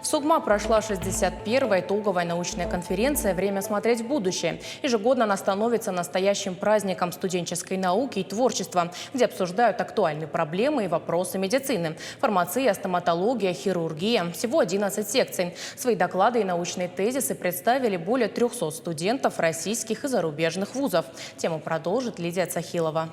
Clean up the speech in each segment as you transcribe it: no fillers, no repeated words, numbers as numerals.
В СУГМА прошла 61-я итоговая научная конференция «Время смотреть в будущее». Ежегодно она становится настоящим праздником студенческой науки и творчества, где обсуждают актуальные проблемы и вопросы медицины. Фармация, стоматология, хирургия. Всего 11 секций. Свои доклады и научные тезисы представили более 300 студентов российских и зарубежных вузов. Тему продолжит Лидия Цахилова.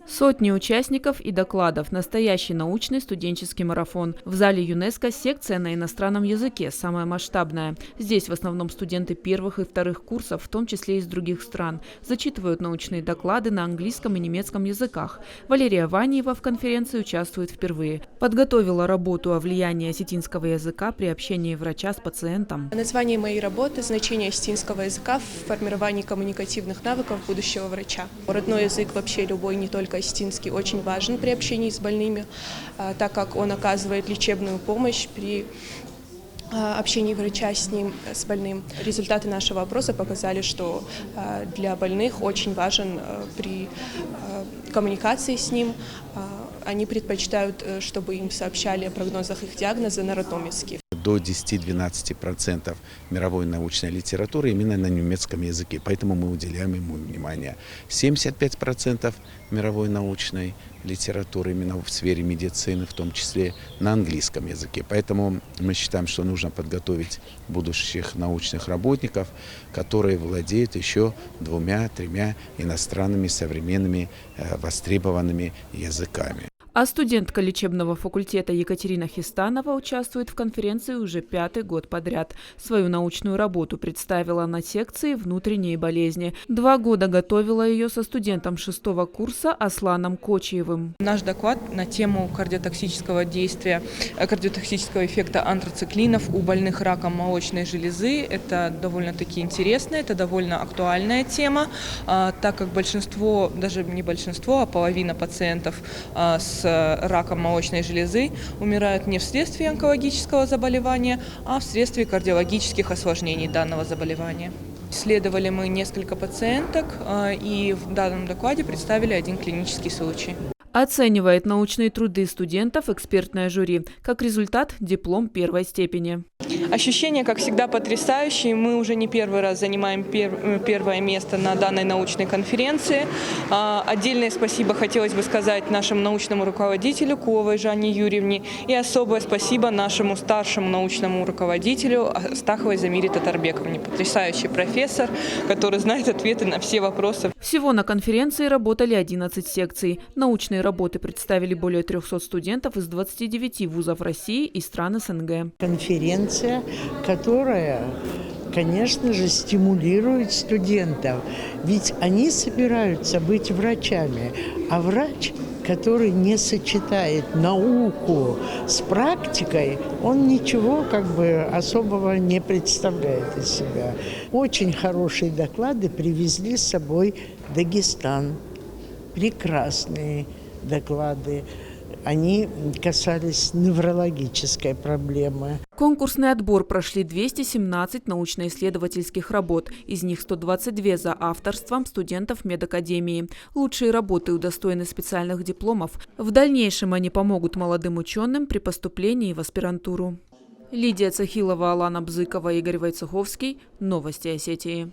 Сотни участников и докладов. Настоящий научный студенческий марафон. В зале ЮНЕСКО секция на иностранном языке, самая масштабная. Здесь в основном студенты первых и вторых курсов, в том числе из других стран. Зачитывают научные доклады на английском и немецком языках. Валерия Ваниева в конференции участвует впервые. Подготовила работу о влиянии осетинского языка при общении врача с пациентом. Название моей работы – значение осетинского языка в формировании коммуникативных навыков будущего врача. Родной язык вообще любой, не только осетинский, очень важен при общении с больными, так как он оказывает лечебную помощь при общении врача с больным. Результаты нашего опроса показали, что для больных очень важен при коммуникации с ним. Они предпочитают, чтобы им сообщали о прогнозах их диагноза на родном языке. До 10-12% мировой научной литературы именно на немецком языке, поэтому мы уделяем ему внимание. 75% мировой научной литературы именно в сфере медицины, в том числе на английском языке. Поэтому мы считаем, что нужно подготовить будущих научных работников, которые владеют еще 2-3 иностранными современными востребованными языками. А студентка лечебного факультета Екатерина Хистанова участвует в конференции уже 5-й год подряд. Свою научную работу представила на секции «Внутренние болезни». 2 года готовила ее со студентом 6-го курса Асланом Кочиевым. Наш доклад на тему кардиотоксического действия, кардиотоксического эффекта антрациклинов у больных раком молочной железы. Это довольно-таки интересно, это довольно актуальная тема, так как большинство, даже не большинство, а половина пациентов с раком молочной железы умирают не вследствие онкологического заболевания, а вследствие кардиологических осложнений данного заболевания. Исследовали мы несколько пациенток и в данном докладе представили 1 клинический случай. Оценивает научные труды студентов экспертное жюри. Как результат – диплом 1-й степени. Ощущения, как всегда, потрясающие. Мы уже не первый раз занимаем первое место на данной научной конференции. Отдельное спасибо хотелось бы сказать нашему научному руководителю Куловой Жанне Юрьевне и особое спасибо нашему старшему научному руководителю Астаховой Замире Татарбековне. Потрясающий профессор, который знает ответы на все вопросы. Всего на конференции работали 11 секций. Научные работы представили более 300 студентов из 29 вузов России и стран СНГ. Конференция, которая, конечно же, стимулирует студентов, ведь они собираются быть врачами, а врач, который не сочетает науку с практикой, он ничего особого не представляет из себя. Очень хорошие доклады привезли с собой Дагестан. Прекрасные доклады. Они касались неврологической проблемы. Конкурсный отбор прошли 217 научно-исследовательских работ. Из них 122 за авторством студентов медакадемии. Лучшие работы удостоены специальных дипломов. В дальнейшем они помогут молодым ученым при поступлении в аспирантуру. Лидия Цахилова, Алана Бзыкова, Игорь Войцеховский. Новости Осетии.